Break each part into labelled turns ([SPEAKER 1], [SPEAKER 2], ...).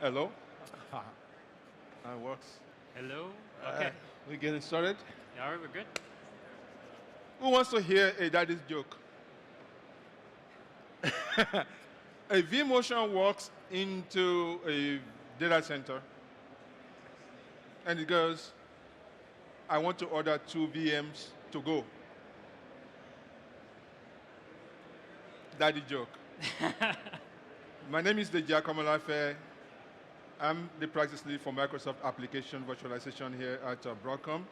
[SPEAKER 1] Hello? That works.
[SPEAKER 2] Hello?
[SPEAKER 1] Uh,
[SPEAKER 2] Okay.
[SPEAKER 1] we getting started?
[SPEAKER 2] Yeah, all right, we're good.
[SPEAKER 1] Who wants to hear a daddy's joke? A vMotion walks into a data center and it goes, I want to order 2 VMs to go. Daddy joke. My name is Deji Akomolafe. I'm the practice lead for Microsoft Application Virtualization here at Broadcom.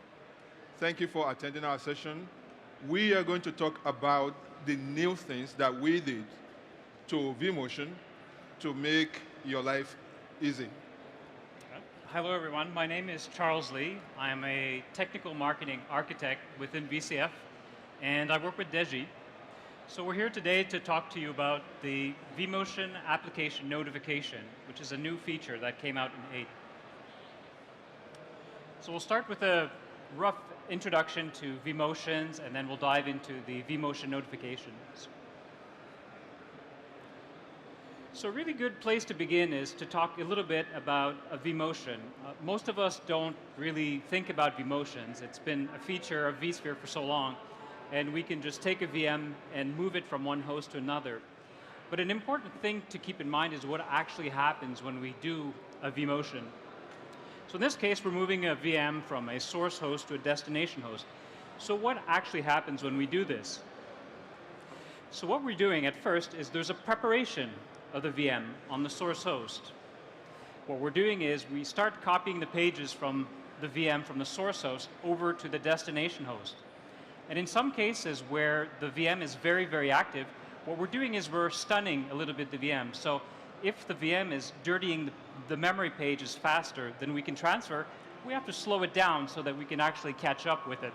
[SPEAKER 1] Thank you for attending our session. We are going to talk about the new things that we did to vMotion to make your life easy.
[SPEAKER 2] Hello, everyone. My name is Charles Lee. I'm a technical marketing architect within VCF, and I work with Deji. So we're here today to talk to you about the vMotion application notification, which is a new feature that came out in 8. So we'll start with a rough introduction to vMotions, and then we'll dive into the vMotion notifications. So a really good place to begin is to talk a little bit about a vMotion. Most of us don't really think about vMotions. It's been a feature of vSphere for so long, and we can just take a VM and move it from one host to another. But an important thing to keep in mind is what actually happens when we do a vMotion. So in this case, we're moving a VM from a source host to a destination host. So what actually happens when we do this? So what we're doing at first is there's a preparation of the VM on the source host. What we're doing is we start copying the pages from the VM from the source host over to the destination host. And in some cases where the VM is very, very active, what we're doing is we're stunning a little bit the VM. So if the VM is dirtying the memory pages faster than we can transfer, we have to slow it down so that we can actually catch up with it.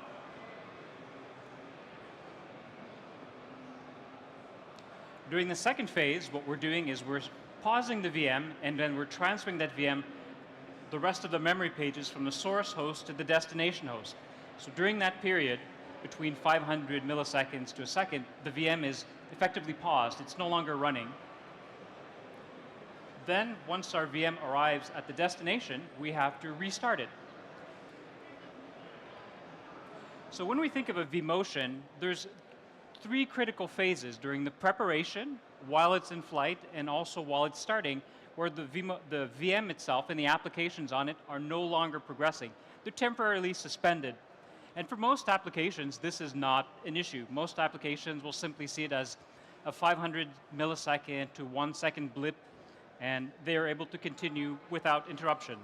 [SPEAKER 2] During the second phase, what we're doing is we're pausing the VM, and then we're transferring that VM, the rest of the memory pages, from the source host to the destination host. So during that period, between 500 milliseconds to a second, the VM is effectively paused. It's no longer running. Then, once our VM arrives at the destination, we have to restart it. So when we think of a vMotion, there's 3 critical phases during the preparation, while it's in flight, and also while it's starting, where the VM itself and the applications on it are no longer progressing. They're temporarily suspended. And for most applications, this is not an issue. Most applications will simply see it as a 500 millisecond to 1 second blip, and they are able to continue without interruption.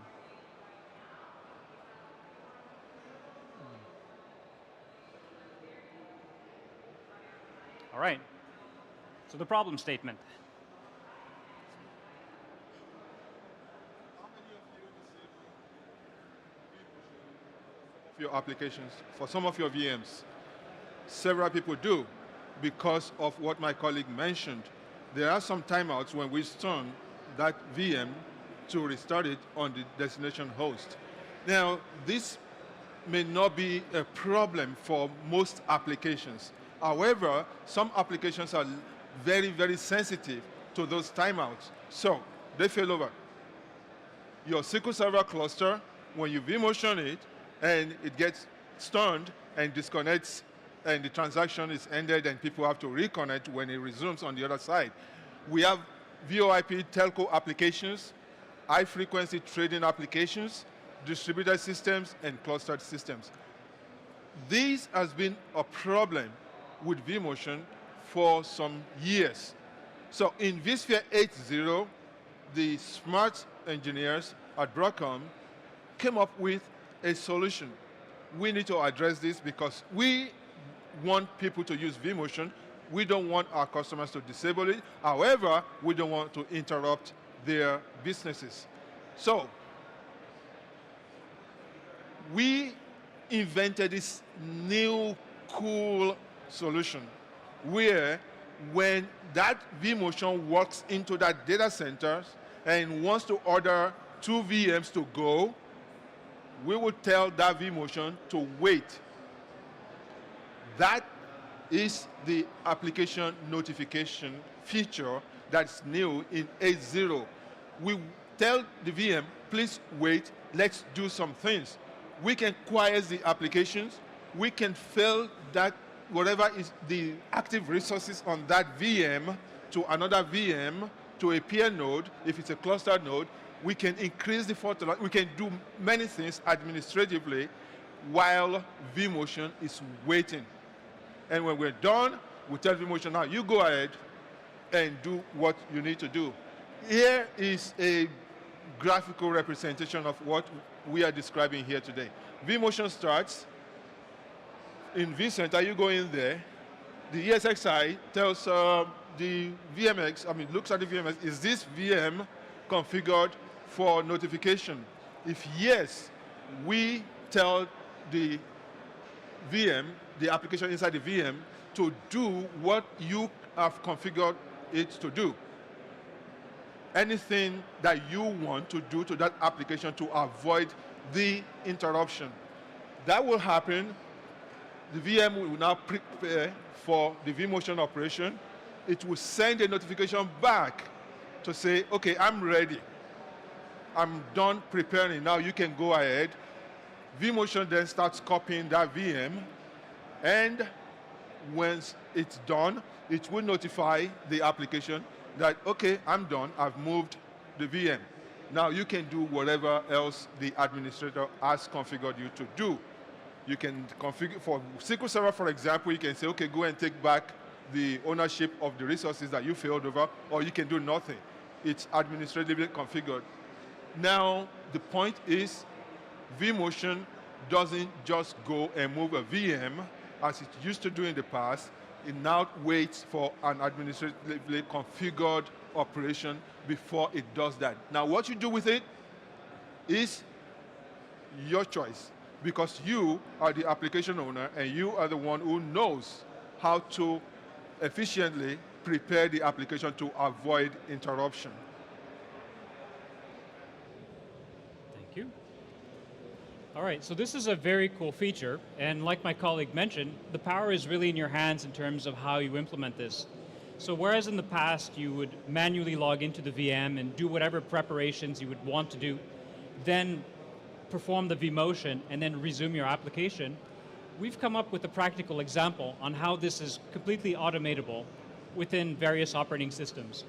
[SPEAKER 2] All right, so the problem statement.
[SPEAKER 1] Your applications, for some of your VMs. Several people do because of what my colleague mentioned. There are some timeouts when we stun that VM to restart it on the destination host. Now, this may not be a problem for most applications. However, some applications are very, very sensitive to those timeouts. So they fail over. Your SQL Server cluster, when you vMotion it, and it gets stunned and disconnects, and the transaction is ended, and people have to reconnect when it resumes on the other side. We have VoIP telco applications, high-frequency trading applications, distributed systems, and clustered systems. This has been a problem with vMotion for some years. So in vSphere 8.0, the smart engineers at Broadcom came up with a solution. We need to address this because we want people to use vMotion. We don't want our customers to disable it. However, we don't want to interrupt their businesses. So we invented this new cool solution where when that vMotion walks into that data center and wants to order 2 VMs to go, we will tell that vMotion to wait. That is the application notification feature that's new in 8.0. We tell the VM, please wait, let's do some things. We can quiet the applications. We can fill that, whatever is the active resources on that VM to another VM, to a peer node, if it's a clustered node. We can increase the fault tolerance. We can do many things administratively while vMotion is waiting. And when we're done, we tell vMotion, now you go ahead and do what you need to do. Here is a graphical representation of what we are describing here today. vMotion starts. In vCenter, you go in there. The ESXi tells the VMX, looks at the VMX, is this VM configured for notification? If yes, we tell the VM, the application inside the VM, to do what you have configured it to do. Anything that you want to do to that application to avoid the interruption. That will happen. The VM will now prepare for the vMotion operation. It will send a notification back to say, okay, I'm ready. I'm done preparing. Now you can go ahead. vMotion then starts copying that VM, and once it's done, it will notify the application that, okay, I'm done, I've moved the VM. Now you can do whatever else the administrator has configured you to do. You can configure, for SQL Server, for example, you can say, okay, go and take back the ownership of the resources that you failed over, or you can do nothing. It's administratively configured. Now, the point is, vMotion doesn't just go and move a VM as it used to do in the past. It now waits for an administratively configured operation before it does that. Now, what you do with it is your choice, because you are the application owner and you are the one who knows how to efficiently prepare the application to avoid interruption.
[SPEAKER 2] Thank you. All right, so this is a very cool feature, and like my colleague mentioned, the power is really in your hands in terms of how you implement this. So whereas in the past you would manually log into the VM and do whatever preparations you would want to do, then perform the vMotion and then resume your application, we've come up with a practical example on how this is completely automatable within various operating systems.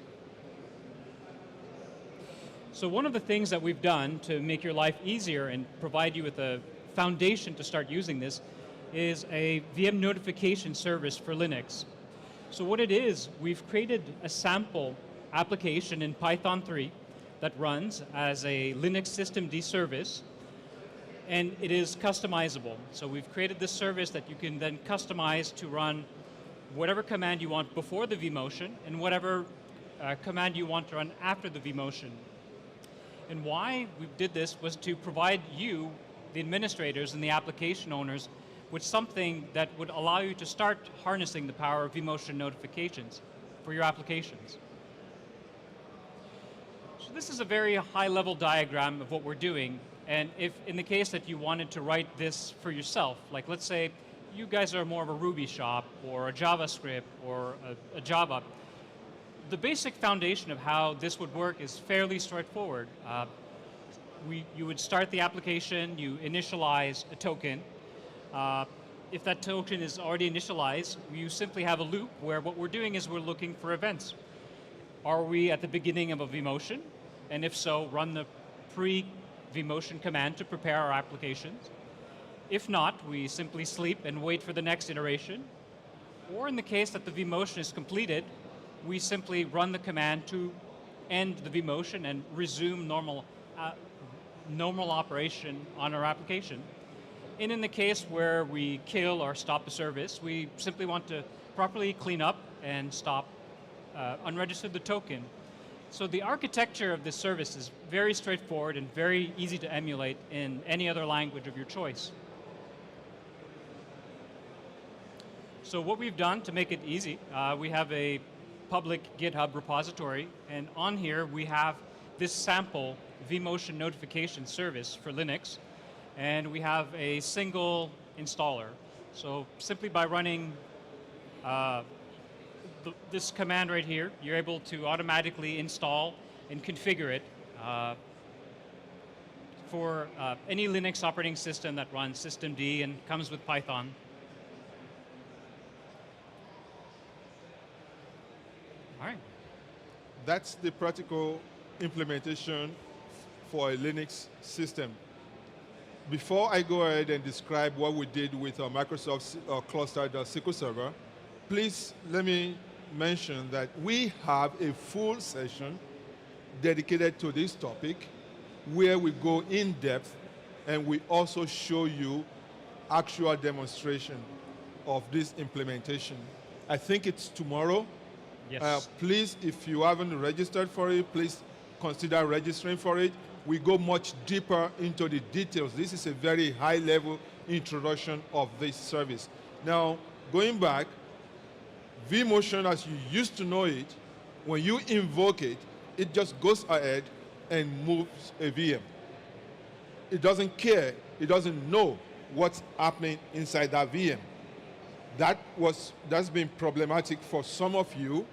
[SPEAKER 2] So one of the things that we've done to make your life easier and provide you with a foundation to start using this is a VM notification service for Linux. So what it is, we've created a sample application in Python 3 that runs as a Linux systemd service, and it is customizable. So we've created this service that you can then customize to run whatever command you want before the vMotion and whatever command you want to run after the vMotion. And why we did this was to provide you, the administrators and the application owners, with something that would allow you to start harnessing the power of vMotion notifications for your applications. So this is a very high-level diagram of what we're doing, and if in the case that you wanted to write this for yourself, like let's say you guys are more of a Ruby shop or a JavaScript or a Java, the basic foundation of how this would work is fairly straightforward. You would start the application, you initialize a token. If that token is already initialized, you simply have a loop where what we're doing is we're looking for events. Are we at the beginning of a vMotion? And if so, run the pre-vMotion command to prepare our applications. If not, we simply sleep and wait for the next iteration. Or in the case that the vMotion is completed, we simply run the command to end the vMotion and resume normal operation on our application. And in the case where we kill or stop a service, we simply want to properly clean up and stop, unregister the token. So the architecture of this service is very straightforward and very easy to emulate in any other language of your choice. So what we've done to make it easy, we have a public GitHub repository, and on here we have this sample vMotion notification service for Linux, and we have a single installer. So simply by running this command right here, you're able to automatically install and configure it uh, for any Linux operating system that runs systemd and comes with Python. All right.
[SPEAKER 1] That's the practical implementation for a Linux system. Before I go ahead and describe what we did with our Microsoft clustered SQL Server, please let me mention that we have a full session dedicated to this topic where we go in depth and we also show you actual demonstration of this implementation. I think it's tomorrow.
[SPEAKER 2] Yes.
[SPEAKER 1] Please, if you haven't registered for it, please consider registering for it. We go much deeper into the details. This is a very high-level introduction of this service. Now, going back, vMotion, as you used to know it, when you invoke it, it just goes ahead and moves a VM. It doesn't care. It doesn't know what's happening inside that VM. That's been problematic for some of you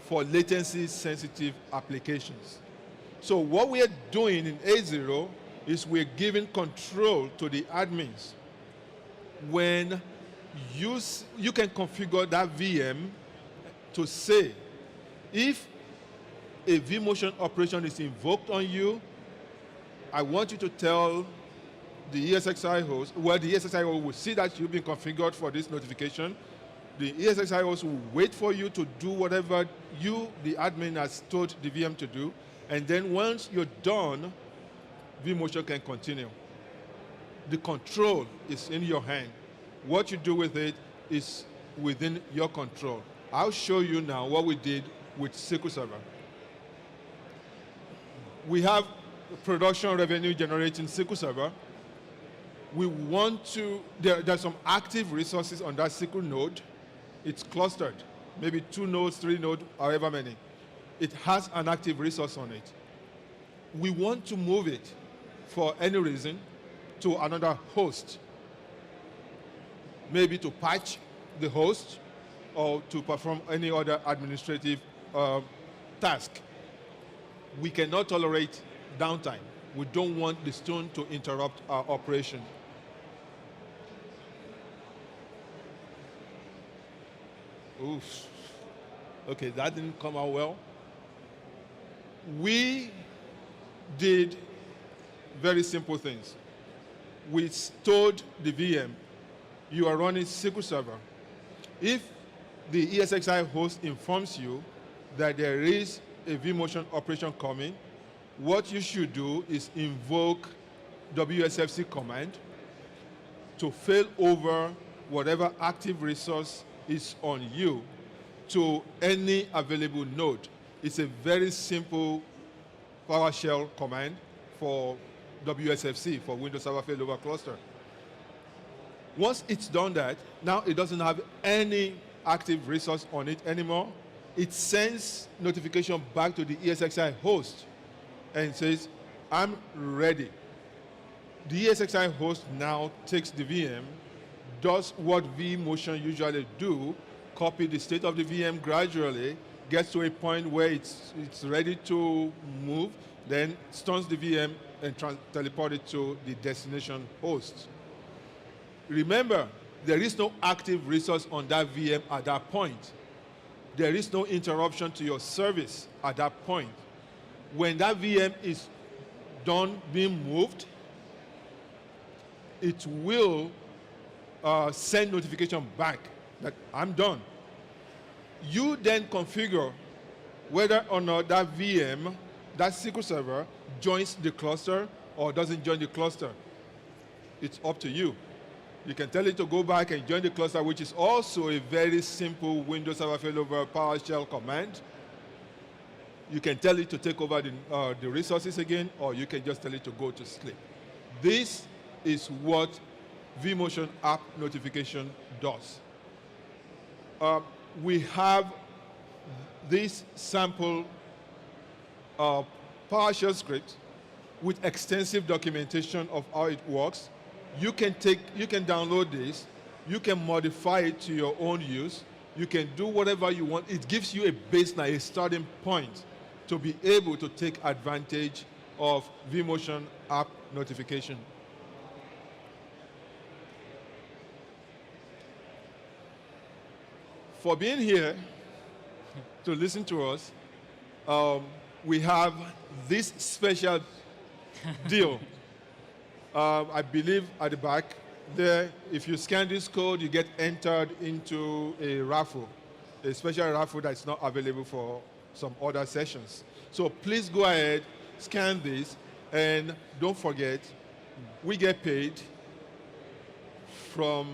[SPEAKER 1] for latency-sensitive applications. So what we are doing in A0 is we're giving control to the admins. When you can configure that VM to say, if a vMotion operation is invoked on you, I want you to tell the ESXi host, well, the ESXi host will see that you've been configured for this notification. The ESXi host will wait for you to do whatever you, the admin, has told the VM to do. And then once you're done, vMotion can continue. The control is in your hand. What you do with it is within your control. I'll show you now what we did with SQL Server. We have production revenue generating SQL Server. We want to, there's some active resources on that SQL node. It's clustered, maybe 2 nodes, 3 nodes, however many. It has an active resource on it. We want to move it for any reason to another host, maybe to patch the host or to perform any other administrative task. We cannot tolerate downtime. We don't want the stone to interrupt our operation. Oof. Okay, that didn't come out well. We did very simple things. We stored the VM. You are running SQL Server. If the ESXi host informs you that there is a vMotion operation coming, what you should do is invoke WSFC command to fail over whatever active resource is on you to any available node. It's a very simple PowerShell command for WSFC, for Windows Server Failover Cluster. Once it's done that, now it doesn't have any active resource on it anymore. It sends notification back to the ESXi host and says, I'm ready. The ESXi host now takes the VM, does what vMotion usually do, copy the state of the VM gradually, gets to a point where it's ready to move, then stuns the VM and teleport it to the destination host. Remember, there is no active resource on that VM at that point. There is no interruption to your service at that point. When that VM is done being moved, it will send notification back that I'm done. You then configure whether or not that VM, that SQL Server, joins the cluster or doesn't join the cluster. It's up to you. You can tell it to go back and join the cluster, which is also a very simple Windows Server Failover PowerShell command. You can tell it to take over the resources again, or you can just tell it to go to sleep. This is what vMotion app notification does. We have this sample PowerShell script with extensive documentation of how it works. You can download this. You can modify it to your own use. You can do whatever you want. It gives you a baseline, a starting point to be able to take advantage of vMotion app notification. For being here to listen to us, we have this special deal. I believe at the back there, if you scan this code, you get entered into a raffle, a special raffle that's not available for some other sessions. So please go ahead, scan this, and don't forget, we get paid from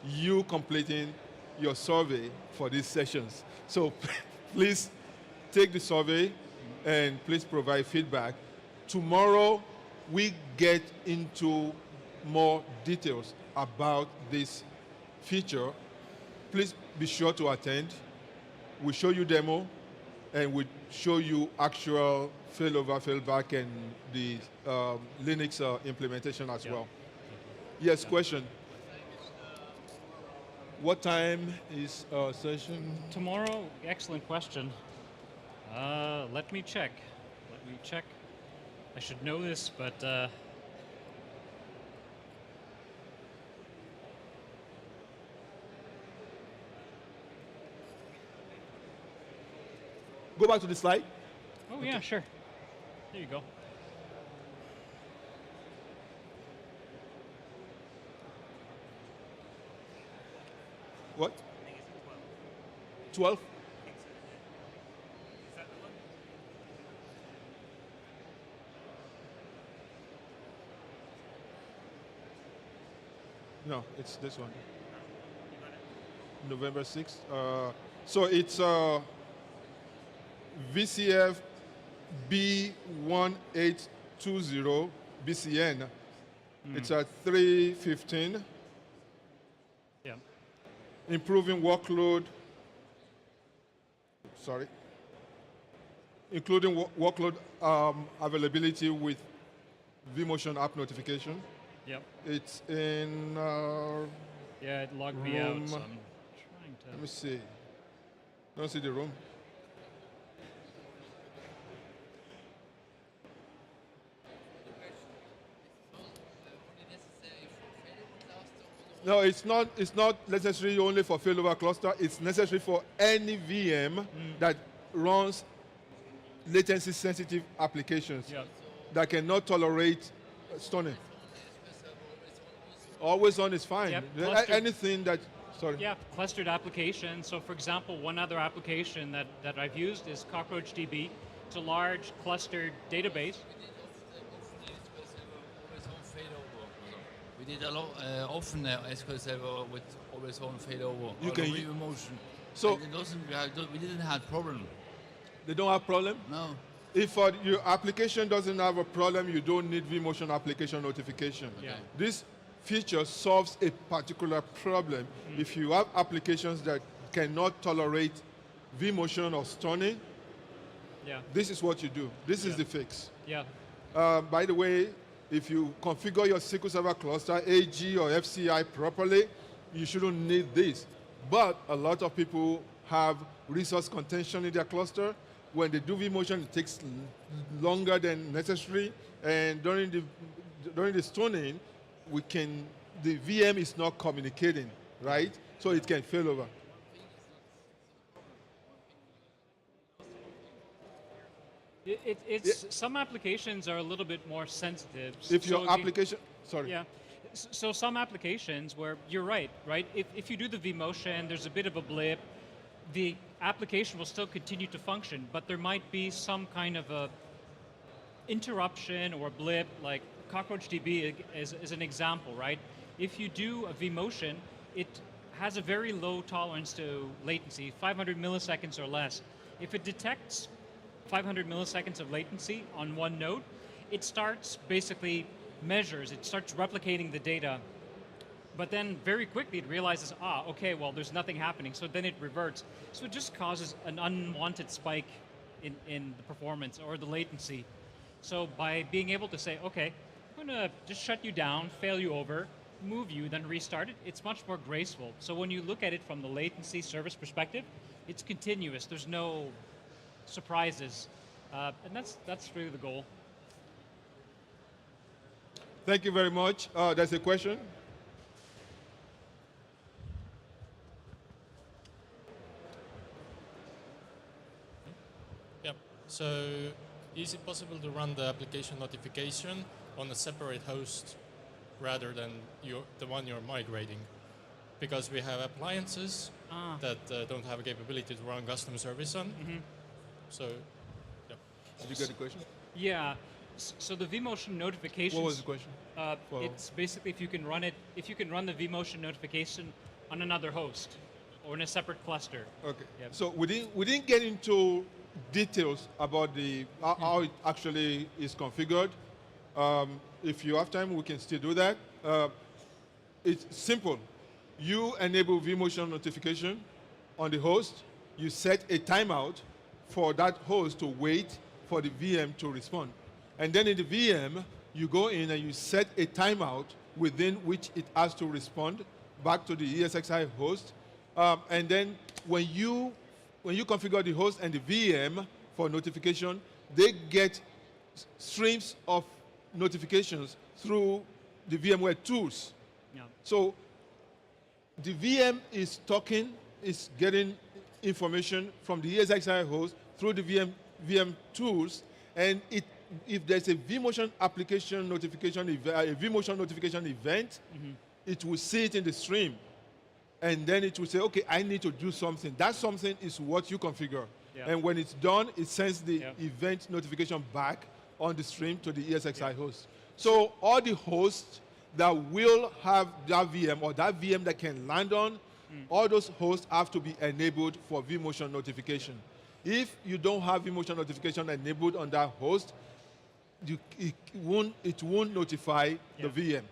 [SPEAKER 1] you completing your survey for these sessions. So please take the survey and please provide feedback. Tomorrow, we get into more details about this feature. Please be sure to attend. We show you demo, and we show you actual failover, failback, and the Linux implementation as well. Yes, question. What time is our session?
[SPEAKER 2] Tomorrow, excellent question. Let me check. I should know this, but
[SPEAKER 1] Go back to the slide.
[SPEAKER 2] oh yeah, sure. There you go.
[SPEAKER 1] What? 12? No, it's this one. November 6th. So it's VCF B1820 BCN. It's at 3:15.
[SPEAKER 2] Yeah.
[SPEAKER 1] Improving workload. Sorry. Including workload availability with vMotion app notification.
[SPEAKER 2] Yep.
[SPEAKER 1] It's in.
[SPEAKER 2] Yeah, it logged me out,
[SPEAKER 1] room.
[SPEAKER 2] so I'm trying to.
[SPEAKER 1] Let me see. Don't see the room. No, it's not. It's not necessary only for failover cluster. It's necessary for any VM that runs latency-sensitive applications
[SPEAKER 2] Yep.
[SPEAKER 1] that cannot tolerate stunning. Always on is fine.
[SPEAKER 2] Yep,
[SPEAKER 1] A-
[SPEAKER 2] clustered.
[SPEAKER 1] Anything that. Sorry.
[SPEAKER 2] Yeah, clustered applications. So for example, one other application that I've used is CockroachDB. It's a large clustered database.
[SPEAKER 3] We did a lot often SQL Server with always on failover.
[SPEAKER 1] You can u-
[SPEAKER 3] vMotion.
[SPEAKER 1] So-
[SPEAKER 3] And it we didn't have problem.
[SPEAKER 1] They don't have problem.
[SPEAKER 3] No.
[SPEAKER 1] If your application doesn't have a problem, you don't need vMotion application notification.
[SPEAKER 2] Yeah.
[SPEAKER 1] This feature solves a particular problem. If you have applications that cannot tolerate vMotion or stunning,
[SPEAKER 2] Yeah.
[SPEAKER 1] this is what you do. This is
[SPEAKER 2] Yeah.
[SPEAKER 1] the fix.
[SPEAKER 2] Yeah.
[SPEAKER 1] By the way, if you configure your SQL Server cluster, AG or FCI properly, you shouldn't need this. But a lot of people have resource contention in their cluster. When they do vMotion, it takes longer than necessary. And during the stunning, the VM is not communicating, right? So it can fail over.
[SPEAKER 2] Some applications are a little bit more sensitive.
[SPEAKER 1] If your
[SPEAKER 2] So
[SPEAKER 1] application, sorry.
[SPEAKER 2] Yeah. So some applications where you're right? If you do the vMotion, there's a bit of a blip. The application will still continue to function, but there might be some kind of a interruption or a blip, like CockroachDB is an example, right? If you do a vMotion, it has a very low tolerance to latency, 500 milliseconds or less. If it detects 500 milliseconds of latency on one node, it starts basically measures, it starts replicating the data, but then very quickly it realizes, okay, well, there's nothing happening, so then it reverts. So it just causes an unwanted spike in the performance or the latency. So by being able to say, okay, I'm gonna just shut you down, fail you over, move you, then restart it, it's much more graceful. So when you look at it from the latency service perspective, it's continuous, there's no surprises. And that's really the goal.
[SPEAKER 1] Thank you very much. There's a question.
[SPEAKER 4] Yeah. So, is it possible to run the application notification on a separate host rather than the one you're migrating? Because we have appliances that don't have a capability to run custom service on. So, yeah.
[SPEAKER 1] Did you get the question?
[SPEAKER 2] Yeah. So the vMotion notifications.
[SPEAKER 1] What was the question?
[SPEAKER 2] It's basically if you can run the vMotion notification on another host or in a separate cluster.
[SPEAKER 1] Okay.
[SPEAKER 2] Yep.
[SPEAKER 1] So we didn't get into details about how it actually is configured. If you have time, we can still do that. It's simple. You enable vMotion notification on the host. You set a timeout for that host to wait for the VM to respond. And then in the VM, you go in and you set a timeout within which it has to respond back to the ESXi host. And then when you configure the host and the VM for notification, they get streams of notifications through the VMware tools.
[SPEAKER 2] Yeah.
[SPEAKER 1] So the VM is getting information from the ESXi host through the VM tools, and if there's a vMotion application notification, a vMotion notification event, it will see it in the stream, and then it will say, okay, I need to do something. That something is what you configure.
[SPEAKER 2] Yeah.
[SPEAKER 1] And when it's done, it sends the event notification back on the stream to the ESXi host. So all the hosts that will have that VM or that VM that can land on, all those hosts have to be enabled for vMotion notification. If you don't have vMotion notification enabled on that host, it won't notify the VM.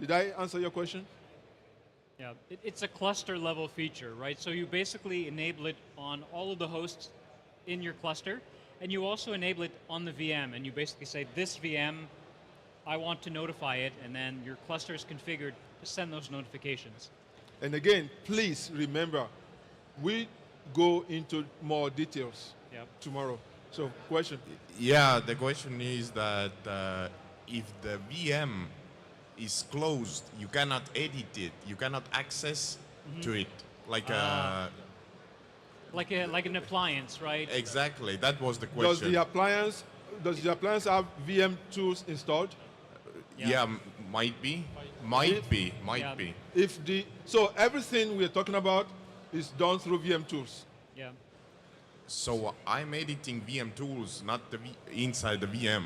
[SPEAKER 1] Did I answer your question?
[SPEAKER 2] Yeah, it's a cluster level feature, right? So you basically enable it on all of the hosts in your cluster, and you also enable it on the VM, and you basically say, this VM, I want to notify it, and then your cluster is configured to send those notifications.
[SPEAKER 1] And again, please remember, we go into more details tomorrow. So, question?
[SPEAKER 5] Yeah, the question is that if the VM is closed, you cannot edit it, you cannot access to it, like
[SPEAKER 2] like an appliance, right?
[SPEAKER 5] Exactly, that was the question.
[SPEAKER 1] Does the appliance have VM tools installed?
[SPEAKER 5] Yeah, might be.
[SPEAKER 1] So everything we're talking about is done through VM tools.
[SPEAKER 2] Yeah.
[SPEAKER 5] So I'm editing VM tools, not inside the VM.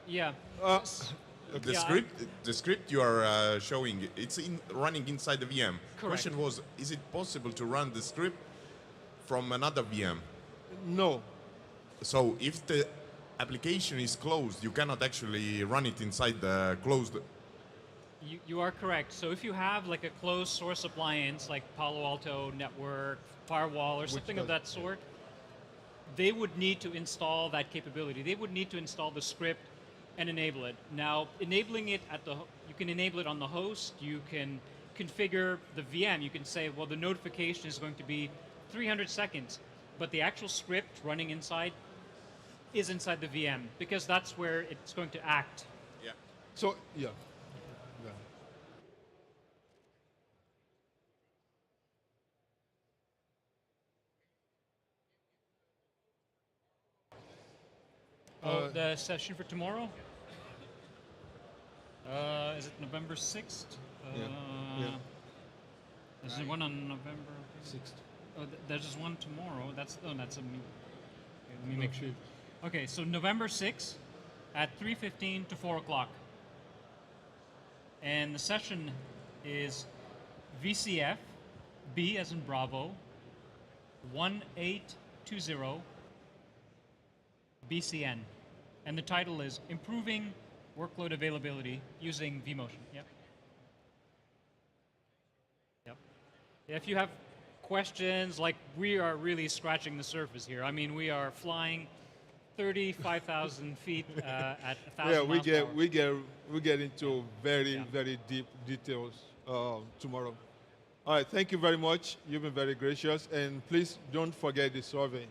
[SPEAKER 2] Yeah.
[SPEAKER 5] The script you are showing, it's running inside the VM.
[SPEAKER 2] Correct.
[SPEAKER 5] Question was, is it possible to run the script from another VM?
[SPEAKER 1] No.
[SPEAKER 5] So if the application is closed, you cannot actually run it inside the closed.
[SPEAKER 2] You are correct. So if you have like a closed source appliance like Palo Alto Network, Firewall, or something of that sort, they would need to install that capability. They would need to install the script and enable it. Now, enabling it you can enable it on the host. You can configure the VM. You can say, well, the notification is going to be 300 seconds, but the actual script running inside is inside the VM because that's where it's going to act.
[SPEAKER 5] Yeah.
[SPEAKER 1] So,
[SPEAKER 2] The session for tomorrow? Is it November 6th? Is there one on November
[SPEAKER 1] 6th?
[SPEAKER 2] Oh, there's one tomorrow. That's a meeting. Okay, let me make sure. Okay, so November 6th at 3:15 to 4 o'clock. And the session is VCF, B as in Bravo, 1820 BCN. And the title is Improving Workload Availability Using vMotion. Yep. If you have questions, like we are really scratching the surface here. I mean, we are flying 35,000 feet at 1,000 miles per hour.
[SPEAKER 1] We get into very deep details tomorrow. All right, thank you very much. You've been very gracious, and please don't forget the survey.